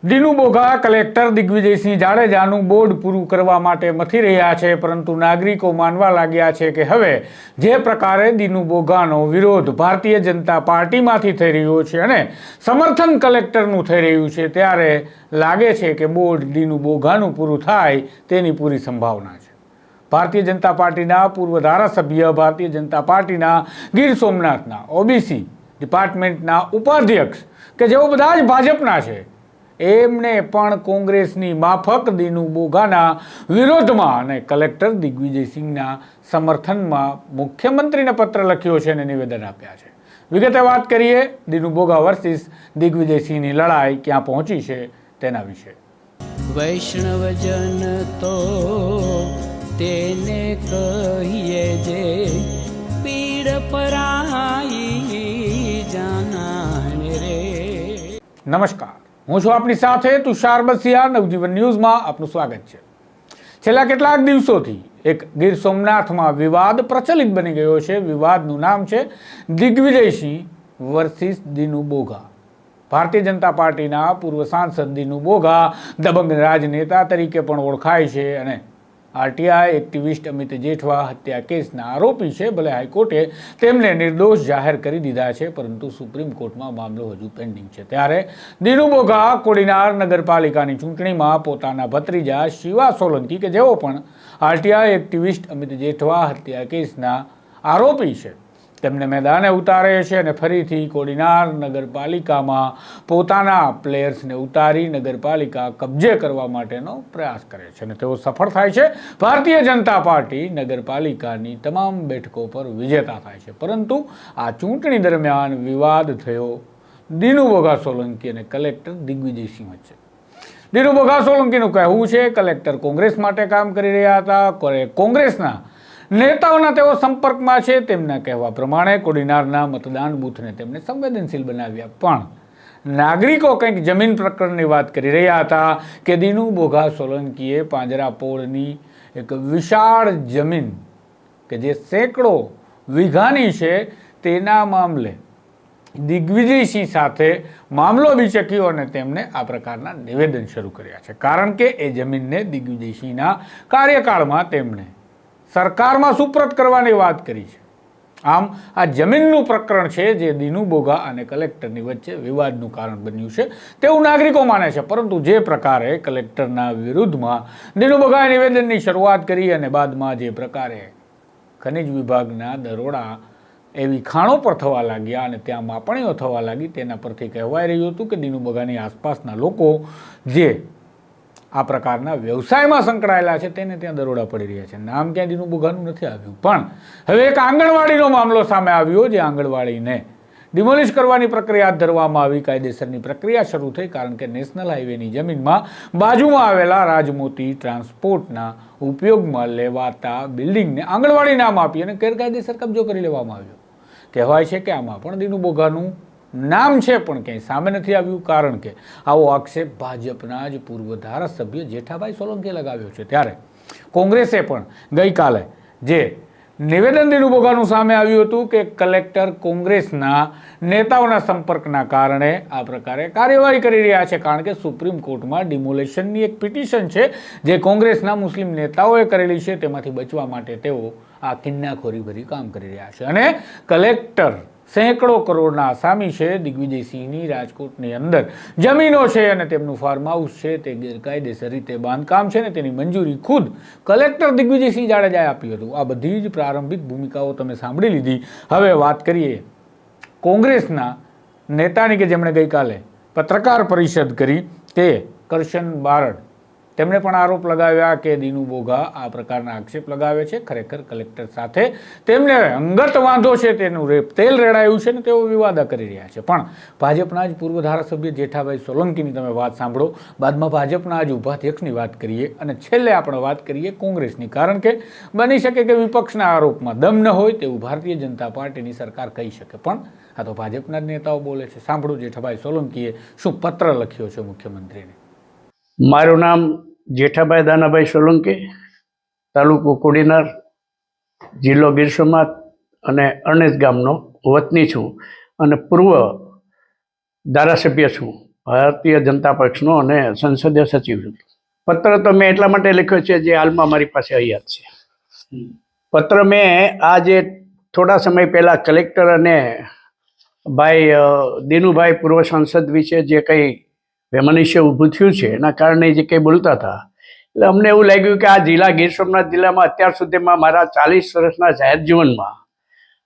Dinu Bogha collector Digvijaysinh જાડેજાનું board પૂરું કરવા માટે મથી રહ્યા છે, પરંતુ નાગરિકો માનવા લાગ્યા છે કે હવે જે પ્રકારે દીનુ બોઘાનો વિરોધ ભારતીય જનતા પાર્ટીમાંથી થઈ રહ્યો છે અને સમર્થન કલેક્ટરનું થઈ રહ્યું છે, ત્યારે લાગે છે કે બોર્ડ દીનુ બોઘાનું પૂરું થાય તેની પૂરી સંભાવના છે। ભારતીય જનતા પાર્ટીના પૂર્વ ધારાસભ્ય, ભારતીય જનતા પાર્ટીના ગીર સોમનાથના ઓબીસી ડિપાર્ટમેન્ટના ઉપાધ્યક્ષ કે જેઓ બધા જ ભાજપના છે, એમણે પણ કોંગ્રેસની માફક દીનુ બોઘાના વિરોધમાં અને કલેક્ટર દિગ્વિજયસિંહના સમર્થનમાં મુખ્યમંત્રીને પત્ર લખ્યો છે અને નિવેદન આપ્યા છે। વિગતે વાત કરીએ દીનુ બોઘા વર્સિસ દિગ્વિજયસિંહની લડાઈ ક્યાં પહોંચી છે તેના વિશે। વૈષ્ણવજન તો તેને કહીએ જે પીડ પરાઈ જાનાને રે। નમસ્કાર, હું છું આપની સાથે તુષાર બસિયા। નવજીવન ન્યૂઝમાં આપનું સ્વાગત છે। છેલ્લા કેટલાક દિવસોથી એક ગીર સોમનાથમાં વિવાદ પ્રચલિત બની ગયો છે। વિવાદનું નામ છે દિગ્વિજયસિંહ વર્સિસ દીનુ બોઘા। ભારતીય જનતા પાર્ટીના પૂર્વ સાંસદ દીનુ બોઘા દબંગ રાજનેતા તરીકે પણ ઓળખાય છે અને આરટીઆઈ એક્ટિવિસ્ટ અમિત જેઠવા હત્યા કેસના આરોપી છે। ભલે હાઈકોર્ટે તેમને નિર્દોષ જાહેર કરી દીધા છે, પરંતુ સુપ્રીમ કોર્ટમાં મામલો હજુ પેન્ડિંગ છે। ત્યારે દીનુ બોઘા કોડીનાર નગરપાલિકાની ચૂંટણીમાં પોતાના ભત્રીજા શિવા સોલંકી કે જેઓ પણ આરટીઆઈ એક્ટિવિસ્ટ અમિત જેઠવા હત્યા કેસના આરોપી છે, તેમને મેદાને ઉતારે છે અને ફરીથી કોડીનાર નગરપાલિકામાં પોતાના પ્લેયર્સને ઉતારી નગરપાલિકા કબજે કરવા માટેનો પ્રયાસ કરે છે અને તેઓ સફળ થાય છે। ભારતીય જનતા પાર્ટી નગરપાલિકાની તમામ બેઠકો પર વિજેતા થાય છે, પરંતુ આ ચૂંટણી દરમિયાન વિવાદ થયો દીનુ બોઘા સોલંકી અને કલેક્ટર દિગ્વિજયસિંહ વચ્ચે। દીનુ બોઘા સોલંકીનું કહેવું છે કલેક્ટર કોંગ્રેસ માટે કામ કરી રહ્યા હતા, કોંગ્રેસના નેતાઓના તેઓ સંપર્કમાં છે। તેમના કહેવા પ્રમાણે કોડીનારના મતદાન બૂથને તેમણે સંવેદનશીલ બનાવ્યા, પણ નાગરિકો કંઈક જમીન પ્રકરણની વાત કરી રહ્યા હતા કે દીનુ બોઘા સોલંકીએ પાંજરાપોળની એક વિશાળ જમીન કે જે સેંકડો વીઘાની છે, તેના મામલે દિગ્વિજયસિંહ સાથે મામલો બીચક્યો અને તેમણે આ પ્રકારના નિવેદન શરૂ કર્યા છે, કારણ કે એ જમીનને દિગ્વિજયસિંહના કાર્યકાળમાં તેમણે સરકારમાં સુપ્રત કરવાની વાત કરી છે। આમ આ જમીનનું પ્રકરણ છે જે દીનુ બોઘા અને કલેક્ટરની વચ્ચે વિવાદનું કારણ બન્યું છે તેવું નાગરિકો માને છે, પરંતુ જે પ્રકારે કલેક્ટરના વિરુદ્ધમાં દીનુ બોઘાએ નિવેદનની શરૂઆત કરી અને બાદમાં જે પ્રકારે ખનિજ વિભાગના દરોડા એવી ખાણો પર થવા લાગ્યા અને ત્યાં માપણીઓ થવા લાગી, તેના પરથી કહેવાય રહ્યું હતું કે દીનુ બોઘાની આસપાસના લોકો જે આ પ્રકારના વ્યવસાયમાં સંકળાયેલા છે તેને ત્યાં દરોડા પડી રહ્યા છે। નામ ક્યાં દીનુ બોઘાનું નથી આવ્યું, પણ હવે એક આંગણવાડીનો મામલો સામે આવ્યો, જે આંગણવાડીને ડિમોલિશ કરવાની પ્રક્રિયા હાથ ધરવામાં આવી। કાયદેસરની પ્રક્રિયા શરૂ થઈ, કારણ કે નેશનલ હાઈવેની જમીનમાં બાજુમાં આવેલા રાજમોતી ટ્રાન્સપોર્ટના ઉપયોગમાં લેવાતા બિલ્ડિંગને આંગણવાડી નામ આપી અને ગેરકાયદેસર કબજો કરી લેવામાં આવ્યો। કહેવાય છે કે આમાં પણ દીનુ બોઘાનું નામ છે, પણ ક્યાંય સામે નથી આવ્યું, કારણ કે આવો આક્ષેપ ભાજપના જ પૂર્વ ધારાસભ્ય જેઠાભાઈ સોલંકીએ લગાવ્યો છે। ત્યારે કોંગ્રેસે પણ ગઈકાલે જે નિવેદન દીનુ બોઘાનું સામે આવ્યું હતું કે કલેક્ટર કોંગ્રેસના નેતાઓના સંપર્કના કારણે આ પ્રકારે કાર્યવાહી કરી રહ્યા છે, કારણ કે સુપ્રીમ કોર્ટમાં ડિમોલેશનની એક પિટિશન છે જે કોંગ્રેસના મુસ્લિમ નેતાઓએ કરેલી છે, તેમાંથી બચવા માટે તેઓ આ કિન્નાખોરીભરી કામ કરી રહ્યા છે અને કલેક્ટર સેંકડો કરોડના આસામી છે। દિગ્વિજયસિંહની રાજકોટની અંદર જમીનો છે અને તેમનું ફાર્મ હાઉસ છે, તે ગેરકાયદેસર રીતે બાંધકામ છે ને તેની મંજૂરી ખુદ કલેક્ટર દિગ્વિજયસિંહ જાડેજાએ આપ્યું હતું। આ બધી જ પ્રારંભિક ભૂમિકાઓ તમે સાંભળી લીધી। હવે વાત કરીએ કોંગ્રેસના નેતાની કે જેમણે ગઈકાલે પત્રકાર પરિષદ કરી, તે કરશન બારડ। તેમણે પણ આરોપ લગાવ્યા કે દીનુ બોઘા આ પ્રકારના આક્ષેપ લગાવે છે, ખરેખર કલેક્ટર સાથે તેમને અંગત વાંધો છે, તેનું તેલ રેડાયું છે ને તેઓ વિવાદા કરી રહ્યા છે। પણ ભાજપના જ પૂર્વ ધારાસભ્ય જેઠાભાઈ સોલંકીની તમે વાત સાંભળો, બાદમાં ભાજપના જ ઉપાધ્યક્ષની વાત કરીએ અને છેલ્લે આપણે વાત કરીએ કોંગ્રેસની, કારણ કે બની શકે કે વિપક્ષના આરોપમાં દમ ન હોય તેવું ભારતીય જનતા પાર્ટીની સરકાર કહી શકે, પણ આ તો ભાજપના જ નેતાઓ બોલે છે। સાંભળો જેઠાભાઈ સોલંકીએ શું પત્ર લખ્યો છે મુખ્યમંત્રીને। મારું નામ જેઠાભાઈ દાનાભાઈ સોલંકી, તાલુકો કોડીનાર, જિલ્લો ગીર સોમનાથ અને અરણેજ ગામનો વતની છું અને પૂર્વ ધારાસભ્ય છું। ભારતીય જનતા પક્ષનો અને સંસદીય સચિવ છું. પત્ર તો મેં એટલા માટે લખ્યો છે જે હાલમાં મારી પાસે અહીંયા જ છે. પત્ર મેં આજે થોડા સમય પહેલાં કલેક્ટર અને ભાઈ દિનુભાઈ પૂર્વ સાંસદ વિશે જે કંઈ વેમનસ્ય ઊભું થયું છે એના કારણે જે કંઈ બોલતા હતા, એટલે અમને એવું લાગ્યું કે આ જિલ્લા ગીર સોમનાથ જિલ્લામાં અત્યાર સુધીમાં મારા 40 વર્ષના જાહેર જીવનમાં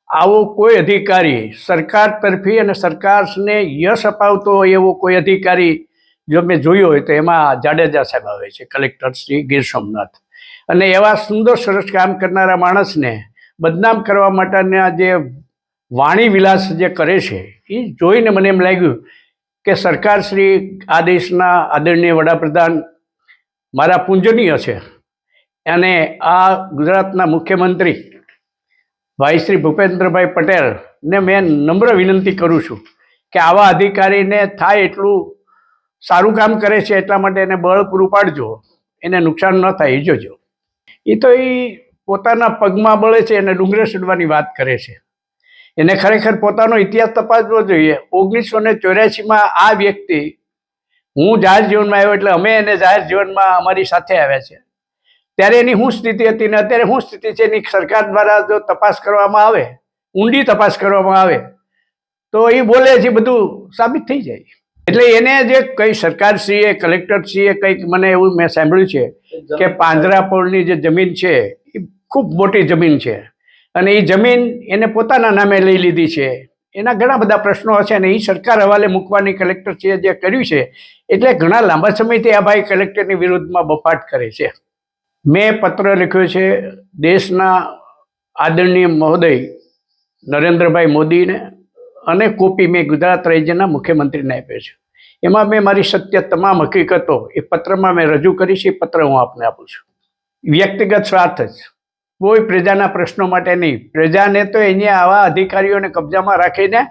આવો કોઈ અધિકારી સરકાર તરફી અને સરકારને યશ અપાવતો હોય એવો કોઈ અધિકારી જો મેં જોયો હોય તો એમાં જાડેજા સાહેબ આવે છે, કલેક્ટર શ્રી ગીર સોમનાથ. અને એવા સુંદર સરસ કામ કરનારા માણસને બદનામ કરવા માટેના જે વાણી વિલાસ જે કરે છે એ જોઈને મને એમ લાગ્યું કે સરકાર શ્રી આ દેશના આદરણીય વડાપ્રધાન મારા પૂજનીય છે અને આ ગુજરાતના મુખ્યમંત્રી ભાઈ શ્રી ભૂપેન્દ્રભાઈ પટેલને મેં નમ્ર વિનંતી કરું છું કે આવા અધિકારીને થાય એટલું સારું કામ કરે છે એટલા માટે એને બળ પૂરું પાડજો, એને નુકસાન ન થાય એ જોજો. એ તો એ પોતાના પગમાં બળે છે અને ડુંગરે ચડવાની વાત કરે છે. એને ખરેખર પોતાનો ઇતિહાસ તપાસવો જોઈએ. 1984માં આ વ્યક્તિ, હું જાહેર જીવનમાં આવ્યો એટલે અમે એને જાહેર જીવનમાં અમારી સાથે આવ્યા છે, ત્યારે એની શું સ્થિતિ હતી ને અત્યારે શું સ્થિતિ છે એની સરકાર દ્વારા જો તપાસ કરવામાં આવે, ઊંડી તપાસ કરવામાં આવે તો એ બોલે છે બધું સાબિત થઈ જાય. એટલે એને જે કંઈ સરકારશ્રીએ કલેક્ટરશ્રીએ કંઈક મને એવું મેં સાંભળ્યું છે કે પાંજરાપોળની જે જમીન છે એ ખૂબ મોટી જમીન છે અને એ જમીન એને પોતાના નામે લઈ લીધી છે. એના ઘણા બધા પ્રશ્નો હશે અને એ સરકાર હવાલે મૂકવાની કલેક્ટરશ્રીએ જે કર્યું છે એટલે ઘણા લાંબા સમયથી આ ભાઈ કલેક્ટરની વિરુદ્ધમાં બફાટ કરે છે. મેં પત્ર લખ્યો છે દેશના આદરણીય મહોદય નરેન્દ્રભાઈ મોદીને અને કોપી મેં ગુજરાત રાજ્યના મુખ્યમંત્રીને આપ્યો છે. એમાં મેં મારી સત્ય તમામ હકીકતો એ પત્રમાં મેં રજૂ કરી છે. એ પત્ર હું આપને આપું છું. વ્યક્તિગત સ્વાર્થ જ, કોઈ પ્રજાના પ્રશ્નો માટે નહીં. પ્રજાને તો અહીંયા આવા અધિકારીઓને કબજામાં રાખીને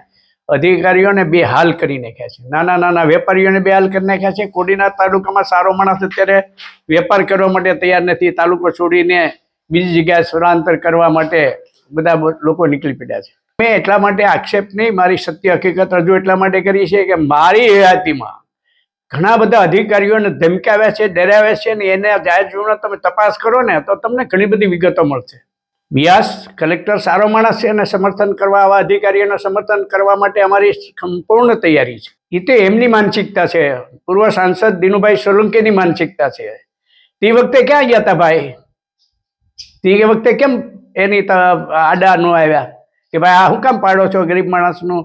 અધિકારીઓને બેહાલ કરી નાખ્યા છે. નાના નાના વેપારીઓને બેહાલ કરી નાખ્યા છે. કોડીનાર તાલુકામાં સારો માણસ અત્યારે વેપાર કરવા માટે તૈયાર નથી. તાલુકો છોડીને બીજી જગ્યાએ સ્થળાંતર કરવા માટે બધા લોકો નીકળી પડ્યા છે. મેં એટલા માટે આક્ષેપ નહીં, મારી સત્ય હકીકત રજૂ એટલા માટે કરી છે કે મારી હયાતીમાં ઘણા બધા અધિકારીઓને ધમકાવ્યા છે, ડરાવ્યા છે, ને એને જાહેર જીવનમાં તમે તપાસ કરો ને તો તમને ઘણી બધી વિગતો મળશે. વ્યાસ કલેક્ટર સારો માણસ છે અને સમર્થન કરવા, આવા અધિકારીઓને સમર્થન કરવા માટે અમારી સંપૂર્ણ તૈયારી છે. એ તો એમની માનસિકતા છે, પૂર્વ સાંસદ દિનુભાઈ સોલંકીની માનસિકતા છે. તે વખતે ક્યાં ગયા હતા ભાઈ? તે વખતે કેમ એની આડા ન આવ્યા કે ભાઈ આ શું કામ પાડો છો? ગરીબ માણસનું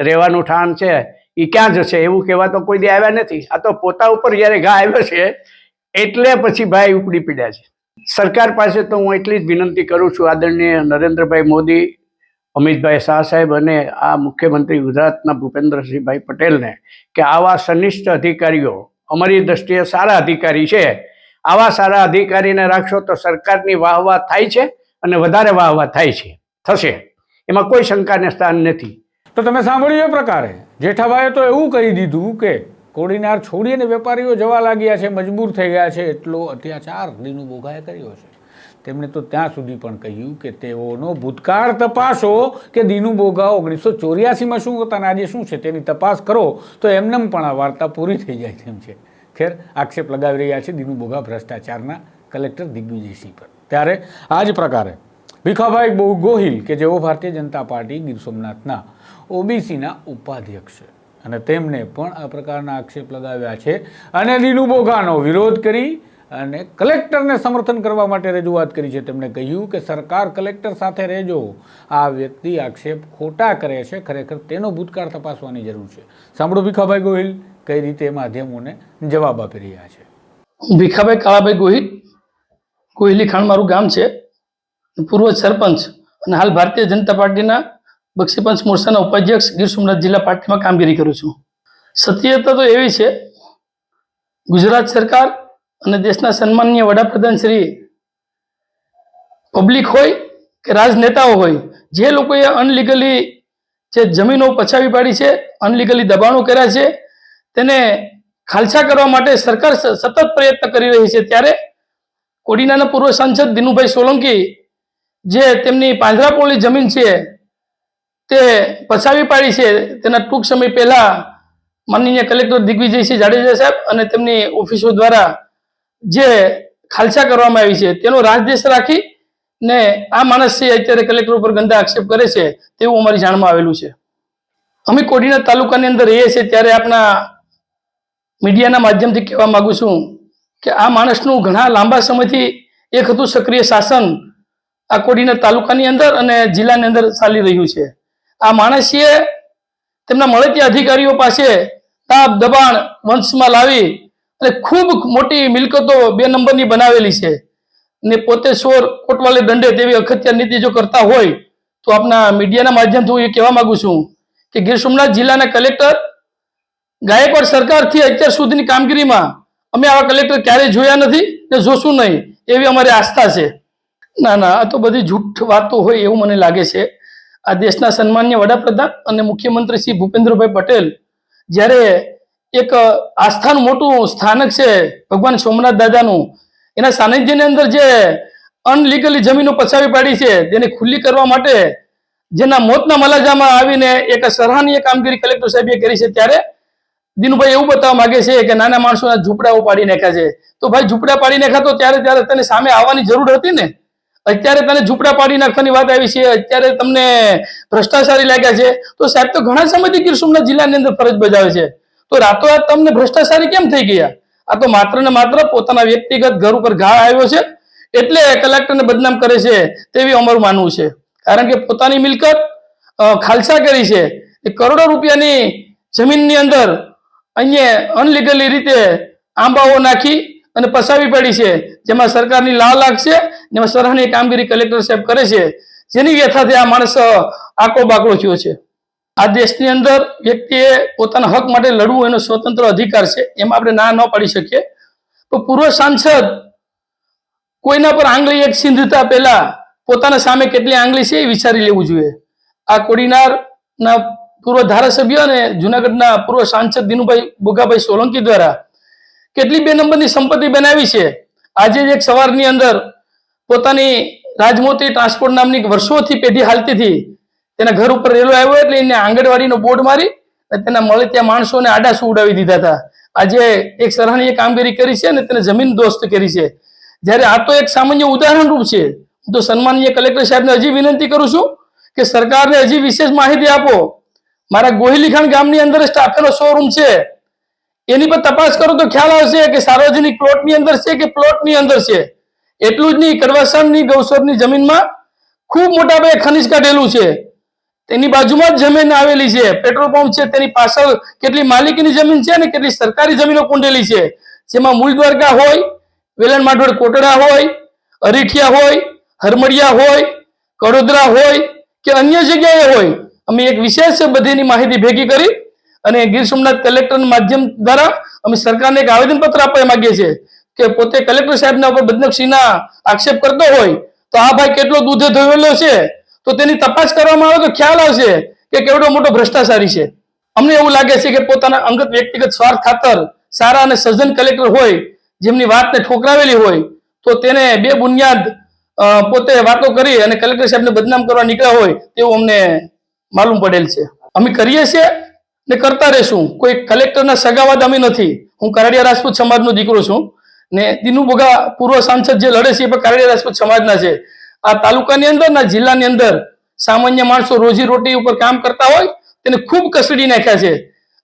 રહેવાનું ઠાણ છે એ ક્યાં જશે? એવું કહેવા તો કોઈ દી આવ્યા નથી. આ તો પોતા ઉપર જ્યારે ઘા આવ્યો છે એટલે પછી ભાઈ ઉપડી પીડ્યા છે. સરકાર પાસે તો હું એટલી જ વિનંતી કરું છું, આદરણીય નરેન્દ્રભાઈ મોદી, અમિતભાઈ શાહ સાહેબ અને આ મુખ્યમંત્રી ગુજરાતના ભૂપેન્દ્રસિંહભાઈ પટેલને કે આવા સનિષ્ઠ અધિકારીઓ અમારી દ્રષ્ટિએ સારા અધિકારી છે, આવા સારા અધિકારીને રાખશો તો સરકારની વાહવાહ થાય છે અને વધારે વાહવાહ થાય છે, થશે, એમાં કોઈ શંકાને સ્થાન નથી. તો તમે સાંભળ્યું એ પ્રકારે જેઠાભાઈએ તો એવું કહી દીધું કે કોડીનાર છોડીને વેપારીઓ જવા લાગ્યા છે, મજબૂર થઈ ગયા છે, એટલો અત્યાચાર દિનુ બોઘાએ કર્યો છે. તેમણે તો ત્યાં સુધી પણ કહ્યું કે તેઓનો ભૂતકાળ તપાસો કે દિનુ બોઘા 1984માં શું હતા અને આજે શું છે તેની તપાસ કરો તો એમનેમ પણ આ વાર્તા પૂરી થઈ જાય તેમ છે. ખેર, આક્ષેપ લગાવી રહ્યા છે દિનુ બોઘા ભ્રષ્ટાચારના કલેક્ટર દિગ્વિજયસિંહ પર. ત્યારે આ જ પ્રકારે ભીખાભાઈ ગોહિલ કે જેઓ ભારતીય જનતા પાર્ટી ગીર સોમનાથના ઓબીસીના ઉપાધ્યક્ષ છે અને તેમને પણ આ પ્રકારના આક્ષેપ લગાવ્યા છે અને દિનુ બોઘાનો વિરોધ કરી અને કલેક્ટરને સમર્થન કરવા માટે રજૂઆત કરી છે. તેમણે કહ્યું કે સરકાર કલેક્ટર સાથે રહેજો, આ વ્યક્તિ આક્ષેપ ખોટા કરે છે, ખરેખર તેનો ભૂતકાળ તપાસવાની જરૂર છે. સાંભળો ભીખાભાઈ ગોહિલ કઈ રીતે માધ્યમોને જવાબ આપી રહ્યા છે. ભીખાભાઈ કાળાભાઈ ગોહિલ, કોયલી ખાણ મારું ગામ છે, પૂર્વ સરપંચ અને હાલ ભારતીય જનતા પાર્ટીના બક્ષીપંચ મોરચાના ઉપાધ્યક્ષ ગીર સોમનાથ જિલ્લા પાર્ટીમાં કામગીરી કરું છું. સત્યતા તો એવી છે, ગુજરાત સરકાર અને દેશના સન્માનીય વડાપ્રધાન શ્રી પબ્લિક હોય કે રાજનેતાઓ હોય, જે લોકોએ અનલીગલી જે જમીનો પછાવી પાડી છે, અનલીગલી દબાણો કર્યા છે, તેને ખાલસા કરવા માટે સરકાર સતત પ્રયત્ન કરી રહી છે. ત્યારે કોડીનારના પૂર્વ સાંસદ દિનુભાઈ સોલંકી જે તેમની પાંજરાપોળની જમીન છે તે પછાવી પાડી છે, તેના ટૂંક સમય પહેલા માનનીય કલેક્ટર દિગ્વિજયસિંહ જાડેજા સાહેબ અને તેમની ઓફિસો દ્વારા જે ખાલસા કરવામાં આવી છે તેનો રાજદેશ રાખી ને આ માણસ છે અત્યારે કલેક્ટર ઉપર ગંદા આક્ષેપ કરે છે તેવું અમારી જાણમાં આવેલું છે. અમે કોડીનાર તાલુકાની અંદર રહીએ છીએ ત્યારે આપણા મીડિયાના માધ્યમથી કહેવા માંગુ છું કે આ માણસનું ઘણા લાંબા સમયથી એક હતું સક્રિય શાસન આ કોડીનાર તાલુકાની અંદર અને જિલ્લાની અંદર ચાલી રહ્યું છે. આ માણસે તેમના મળતિયા અધિકારીઓ પાસે તાપ દબાણ વંશમાં લાવી અને ખૂબ મોટી મિલકતો 2 નંબરની બનાવેલી છે ને પોતે ચોર કોટવાલે દંડે તેવી અખત્યાર નીતિ જો કરતા હોય તો આપણા મીડિયાના માધ્યમથી હું એ કહેવા માંગુ છું કે ગીર સોમનાથ જિલ્લાના કલેક્ટર ગાયકવાડ સરકારથી અત્યાર સુધીની કામગીરીમાં અમે આવા કલેક્ટર ક્યારેય જોયા નથી ને જોશું નહીં એવી અમારી આસ્થા છે. ના ના, આ તો બધી જૂઠ વાતો હોય એવું મને લાગે છે. આ દેશના સન્માનીય વડાપ્રધાન અને મુખ્યમંત્રી શ્રી ભૂપેન્દ્રભાઈ પટેલ જ્યારે એક આસ્થાનું મોટું સ્થાનક છે ભગવાન સોમનાથ દાદાનું, એના સાનિધ્યની અંદર જે અનલીગલી જમીનો પચાવી પાડી છે તેને ખુલ્લી કરવા માટે જેના મોતના મલાજામાં આવીને એક સરાહનીય કામગીરી કલેક્ટર સાહેબે કરી છે, ત્યારે દિનુભાઈ એવું બતાવવા માંગે છે કે નાના માણસોના ઝૂંપડાઓ પાડી નાખ્યા છે. તો ભાઈ ઝૂંપડા પાડી નાખ્યા તો ત્યારે તને સામે આવવાની જરૂર હતી ને. અત્યારે તને ઝૂંપડા પાડી નાખવાની વાત આવી છે, અત્યારે તમને ભ્રષ્ટાચારી લાગ્યા છે. તો સાહેબ તો ઘણા સમયથી ગીર સોમનાથ જિલ્લાની અંદર ફરજ બજાવે છે, તો રાતોરાત તમને ભ્રષ્ટાચારી કેમ થઈ ગયા? આ તો માત્ર ને માત્ર પોતાના વ્યક્તિગત ઘર ઉપર ઘા આવ્યો છે એટલે કલેક્ટરને બદનામ કરે છે તેવી અમારું માનવું છે. કારણ કે પોતાની મિલકત ખાલસા કરી છે, એ કરોડો રૂપિયાની જમીનની અંદર અહીંયા અનલીગલી રીતે આંબાઓ નાખી અને પસાવી પડી છે, જેમાં સરકારની લાખ છે, જેમાં સરાહનીય કામગીરી કલેક્ટર સાહેબ કરે છે, જેની વ્યથાથી આ માણસ આકડો બાકડો થયો છે. આ દેશની અંદર વ્યક્તિએ પોતાના હક માટે લડવું એનો સ્વતંત્ર અધિકાર છે, એમાં આપણે ના ન પાડી શકીએ. તો પૂર્વ સાંસદ કોઈના પર આંગળી એક સિંધતા પહેલા પોતાના સામે કેટલી આંગળી છે એ વિચારી લેવું જોઈએ. આ કોડીનારના પૂર્વ ધારાસભ્ય અને જુનાગઢના પૂર્વ સાંસદ દિનુભાઈ બોગાભાઈ સોલંકી દ્વારા કેટલી 2 નંબરની સંપત્તિ બનાવી છે. આજે જ એક સવારની અંદર પોતાની રાજમોતી ટ્રાન્સપોર્ટ નામની વર્ષોથી પેઢી હાલતી હતી, તેના ઘર ઉપર રેલો આવ્યો એટલે એને આંગણવાડીનો બોર્ડ મારી અને તેના મળતિયા માણસોને આડાસુ ઉડાવી દીધા હતા. આજે એક સરાહનીય કામગીરી કરી છે અને તેને જમીન દોસ્ત કરી છે. જ્યારે આ તો એક સામાન્ય ઉદાહરણ રૂપ છે. હું તો સન્માનીય કલેક્ટર સાહેબને હજી વિનંતી કરું છું કે સરકારને હજી વિશેષ માહિતી આપો. મારા ગોહિલીખાણ ગામની અંદર સ્ટાફેનો શોરૂમ છે, એની પર તપાસ કરો તો ખ્યાલ આવશે કે સાર્વજનિક પ્લોટની અંદર છે કે પ્લોટની અંદર છે. એટલું જ નહીં, કડવાસણની ગૌસરની જમીનમાં ખૂબ મોટા પાયે ખનિજ કાઢેલું છે, તેની બાજુમાં જ જમીન આવેલી છે, પેટ્રોલ પંપ છે, તેની પાછળ કેટલી માલિકીની જમીન છે અને કેટલી સરકારી જમીનો કુંડેલી છે, જેમાં મૂળ દ્વારકા હોય, વેલણ માઢોળ કોટડા હોય, અરીઠિયા હોય, હરમડિયા હોય, કડોદરા હોય કે અન્ય જગ્યાએ હોય. અમે એક વિશેષ બધીની માહિતી ભેગી કરી અને ગીર સોમનાથ કલેક્ટરના માધ્યમ દ્વારા અમે સરકારને એક આવેદનપત્ર આપવા માંગીએ છીએ કે પોતે કલેક્ટર સાહેબના ઉપર બદનક્ષીના આક્ષેપ કરતો હોય તો આ ભાઈ કેટલો દૂધે ધોયેલો છે તો તેની તપાસ કરવામાં આવે તો ખ્યાલ આવશે કે કેવડો મોટો ભ્રષ્ટાચારી છે. અમને એવું લાગે છે કે પોતાના અંગત વ્યક્તિગત સ્વાર્થ ખાતર સારા અને સજ્જન કલેક્ટર હોય, જેમની વાતને ઠોકરાવેલી હોય, તો તેને બેબુનિયાદ પોતે વાતો કરી અને કલેક્ટર સાહેબને બદનામ કરવા નીકળ્યા હોય તેવું અમને માલુમ પડેલ છે. અમે કરીએ છીએ ને કરતા રહેશું. કોઈ કલેક્ટરના સગાવાદ અમે નથી. હું કારડિયા રાજપૂત સમાજનો દીકરો છું ને દિનુ બોગા પૂર્વ સાંસદ જે લડે છે એ પણ કારડિયા રાજપૂત સમાજના છે. આ તાલુકાની અંદર ના જિલ્લાની અંદર સામાન્ય માણસો રોજી રોટી ઉપર કામ કરતા હોય તેને ખૂબ કસડી નાખ્યા છે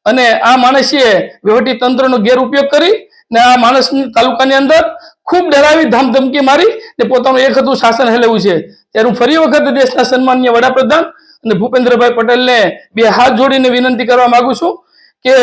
અને આ માણસે વહીવટી તંત્રનો ગેરઉપયોગ કરી ને આ માણસ તાલુકાની અંદર ખૂબ ડરાવી ધામધમકી મારી ને પોતાનું એક હતું શાસન હેલવું છે. ત્યારે હું ફરી વખત દેશના સન્માનીય વડાપ્રધાન અને ભૂપેન્દ્રભાઈ પટેલને 2 હાથ જોડીને વિનંતી કરવા માંગુ છું કે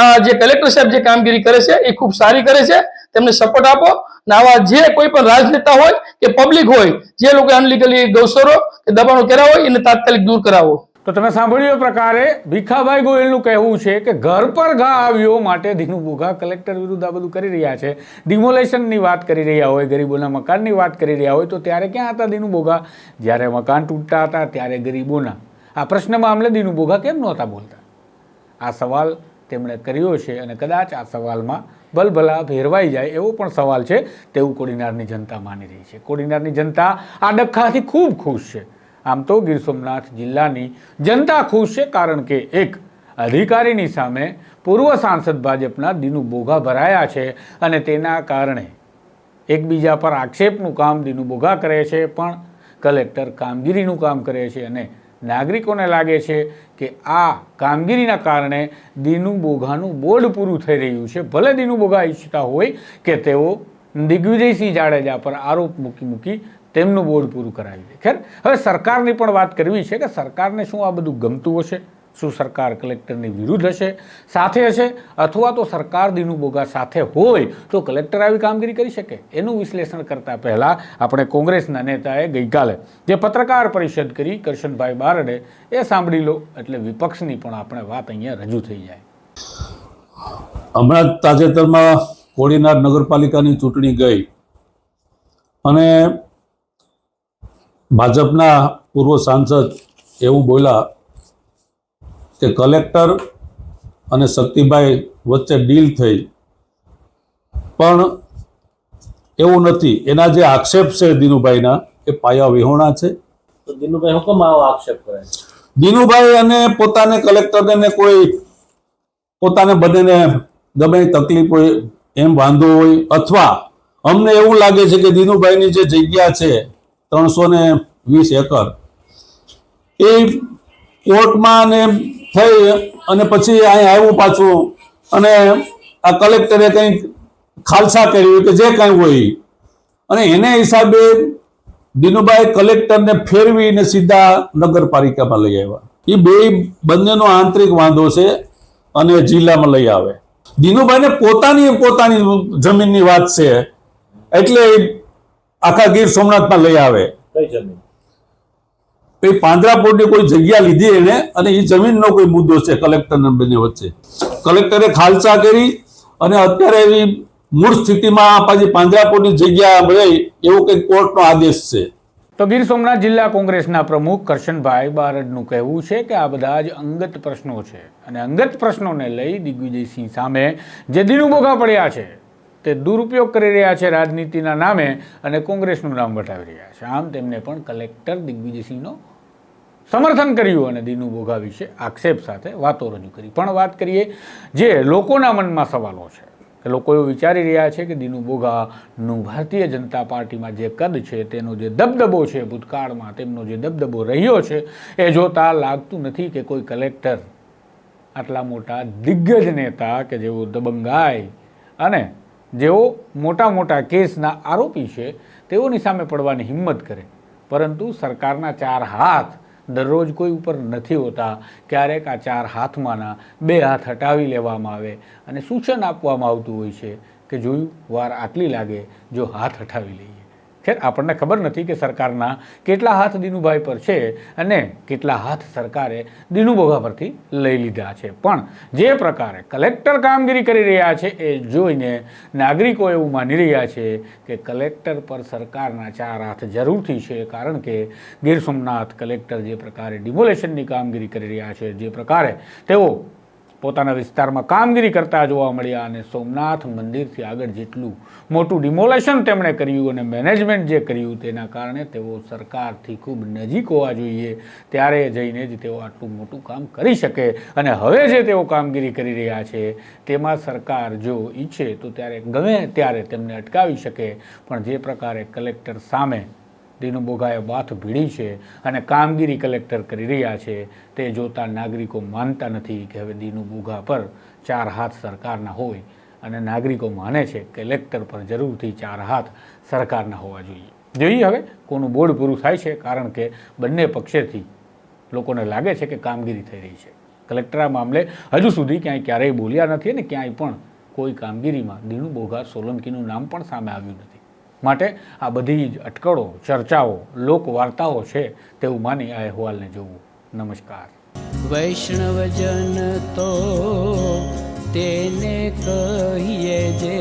આ જે કલેક્ટર સાહેબ જે કામગીરી કરે છે એ ખૂબ સારી કરે છે, તેમને સપોર્ટ આપો. આવા જે કોઈ પણ રાજનેતા હોય કે પબ્લિક હોય જે લોકો અનલીગલી ગૌસરો કે દબાણો કર્યા હોય એને તાત્કાલિક દૂર કરાવો. તો તમે સાંભળ્યું એ પ્રકારે ભીખાભાઈ ગોયલનું કહેવું છે કે ઘર પર ઘા આવ્યો માટે દિનુ બોગા કલેક્ટર વિરુદ્ધ આ બધું કરી રહ્યા છે. ડિમોલેશનની વાત કરી રહ્યા હોય, ગરીબોના મકાનની વાત કરી રહ્યા હોય, તો ત્યારે ક્યાં હતા દિનુ બોગા? જ્યારે મકાન તૂટતા હતા ત્યારે ગરીબોના આ પ્રશ્ન મામલે દિનુ બોગા કેમ નહોતા બોલતા? આ સવાલ તેમણે કર્યો છે અને કદાચ આ સવાલમાં ભલભલા ભેરવાઈ જાય એવો પણ સવાલ છે તેવું કોડીનારની જનતા માની રહી છે. કોડીનારની જનતા આ ડખ્ખાથી ખૂબ ખુશ છે. આમ તો ગીર સોમનાથ જિલ્લાની જનતા ખુશ છે કારણ કે એક અધિકારીની સામે પૂર્વ સાંસદ ભાજપના દિનુ બોઘા ભરાયા છે અને તેના કારણે એકબીજા પર આક્ષેપનું કામ દિનુ બોઘા કરે છે, પણ કલેક્ટર કામગીરીનું કામ કરે છે અને નાગરિકોને લાગે છે કે આ કામગીરીના કારણે દિનુ બોઘાનું બોર્ડ પૂરું થઈ રહ્યું છે. ભલે દિનુ બોઘા ઈચ્છતા હોય કે તેઓ દિગ્વિજયસિંહ જાડેજા પર આરોપ મૂકી તેમનું બોર્ડ પૂરું કરાવી દે. ખેર, હવે સરકારની પણ વાત કરવી છે કે સરકારને શું આ બધું ગમતું હશે? શું સરકાર કલેક્ટરની વિરુદ્ધ હશે, સાથે હશે, અથવા તો સરકાર દિનુ બોઘા સાથે હોય તો કલેક્ટર આવી કામગીરી કરી શકે? એનું વિશ્લેષણ કરતાં પહેલાં આપણે કોંગ્રેસના નેતાએ ગઈકાલે જે પત્રકાર પરિષદ કરી કરશનભાઈ બારડે એ સાંભળી લો, એટલે વિપક્ષની પણ આપણે વાત અહીંયા રજૂ થઈ જાય. હમણાં તાજેતરમાં કોડીનાર નગરપાલિકાની ચૂંટણી ગઈ અને ભાજપના પૂર્વ સાંસદ એવું બોલ્યા કે કલેક્ટર અને શક્તિભાઈ વચ્ચે ડીલ થઈ, પણ એવું નથી. એના જે આક્ષેપ છે દિનુભાઈના એ પાયા વિહોણા છે. તો દિનુભાઈ હુકમ આવો આક્ષેપ કરે? દિનુભાઈ અને પોતાને કલેક્ટરને ને કોઈ પોતાને બંનેને ગમે તકલીફ હોય, એમ વાંધો હોય, અથવા અમને એવું લાગે છે કે દિનુભાઈની જે જગ્યા છે 320 એકર એ કોર્ટમાં ને થઈ અને પછી અહીં આવ્યું પાછું, અને આ કલેક્ટરે કંઈક ખાલસા કર્યું કે જે કાંઈ હોય, અને એને હિસાબે દિનુભાઈ કલેક્ટરને ફેરવીને સીધા નગરપાલિકામાં લઈ આવ્યા. એ બંનેનો આંતરિક વાંધો છે અને જિલ્લામાં લઈ આવે. દિનુભાઈને પોતાની જમીનની વાત છે એટલે આખા ગીર સોમનાથમાં લઈ આવે. કઈ જમીન? એ પાંજરાપોળની કોઈ જગ્યા લીધી એને, અને એ જમીનનો કોઈ મુદ્દો છે કલેક્ટર બંને વચ્ચે. કલેક્ટરે ખાલસા કરી અને અત્યારે એવી મૂળ સ્થિતિમાં પાછી પાંજરાપોળની જગ્યા મળે એવો કંઈક કોર્ટનો આદેશ છે. તો ગીર સોમનાથ જિલ્લા કોંગ્રેસના પ્રમુખ કરશનભાઈ બારડનું કહેવું છે કે આ બધા જ અંગત પ્રશ્નો છે અને અંગત પ્રશ્નોને લઈ દિગ્વિજયસિંહ સામે જે દિનુ બોઘા પડ્યા છે તે દુરુપયોગ કરી રહ્યા છે રાજનીતિના નામે અને કોંગ્રેસનું નામ વટાવી રહ્યા છે. આમ તેમને પણ કલેક્ટર દિગ્વિજયસિંહનો સમર્થન કર્યું અને દિનુ બોઘા વિશે આક્ષેપ સાથે વાતો રજૂ કરી. પણ વાત કરીએ જે લોકોના મનમાં સવાલો છે કે લોકો એવું વિચારી રહ્યા છે કે દિનુ બોઘાનું ભારતીય જનતા પાર્ટીમાં જે કદ છે, તેનો જે દબદબો છે, ભૂતકાળમાં તેમનો જે દબદબો રહ્યો છે, એ જોતાં લાગતું નથી કે કોઈ કલેક્ટર આટલા મોટા દિગ્ગજ નેતા કે જેઓ દબંગાઈ અને જેઓ મોટા મોટા કેસના આરોપી છે તેઓની સામે પડવાની હિંમત કરે. પરંતુ સરકારના 4 હાથ દરરોજ કોઈ ઉપર નથી હોતા. ક્યારેક આ 4 હાથમાંના 2 હાથ હટાવી લેવામાં આવે અને સૂચન આપવામાં આવતું હોય છે કે જોયું વાર આટલી લાગે જો હાથ હટાવી લઈએ. ખેર, આપણને ખબર નથી કે સરકારના કેટલા હાથ દિનુભાઈ પર છે અને કેટલા હાથ સરકારે દિનુ બોઘા પરથી લઈ લીધા છે. પણ જે પ્રકારે કલેક્ટર કામગીરી કરી રહ્યા છે એ જોઈને નાગરિકો એવું માની રહ્યા છે કે કલેક્ટર પર સરકારના 4 હાથ જરૂરથી છે. કારણ કે ગીર સોમનાથ કલેક્ટર જે પ્રકારે ડિમોલેશનની કામગીરી કરી રહ્યા છે, જે પ્રકારે તેઓ પોતાના વિસ્તારમાં કામગીરી કરતા જોવા મળ્યા અને સોમનાથ મંદિરથી આગળ જેટલું મોટું ડિમોલેશન તેમણે કર્યું અને મેનેજમેન્ટ જે કર્યું તેના કારણે તેઓ સરકારથી ખૂબ નજીક હોવા જોઈએ, ત્યારે જઈને જ તેઓ આટલું મોટું કામ કરી શકે. અને હવે જે તેઓ કામગીરી કરી રહ્યા છે તેમાં સરકાર જો ઈચ્છે તો ત્યારે ગમે ત્યારે તેમને અટકાવી શકે. પણ જે પ્રકારે કલેક્ટર સામે દિનુ બોઘાએ વાત ભીડી છે અને કામગીરી કલેક્ટર કરી રહ્યા છે તે જોતા નાગરિકો માનતા નથી કે હવે દિનુ બોઘા પર 4 હાથ સરકારના હોય, અને નાગરિકો માને છે કે કલેક્ટર પર જરૂરથી 4 હાથ સરકારના હોવા જોઈએ. જોઈએ હવે કોનું બોર્ડ પૂરું થાય છે, કારણ કે બંને પક્ષેથી લોકોને લાગે છે કે કામગીરી થઈ રહી છે. કલેક્ટર આ મામલે હજુ સુધી ક્યારેય બોલ્યા નથી અને ક્યાંય પણ કોઈ કામગીરીમાં દિનુ બોઘા સોલંકીનું નામ પણ સામે આવ્યું નથી. માટે આ બધી જ અટકળો, ચર્ચાઓ, લોકવાર્તાઓ છે તેવું માની આ અહેવાલને જોવું. નમસ્કાર. વૈષ્ણવજન તો તેને કહીએ જે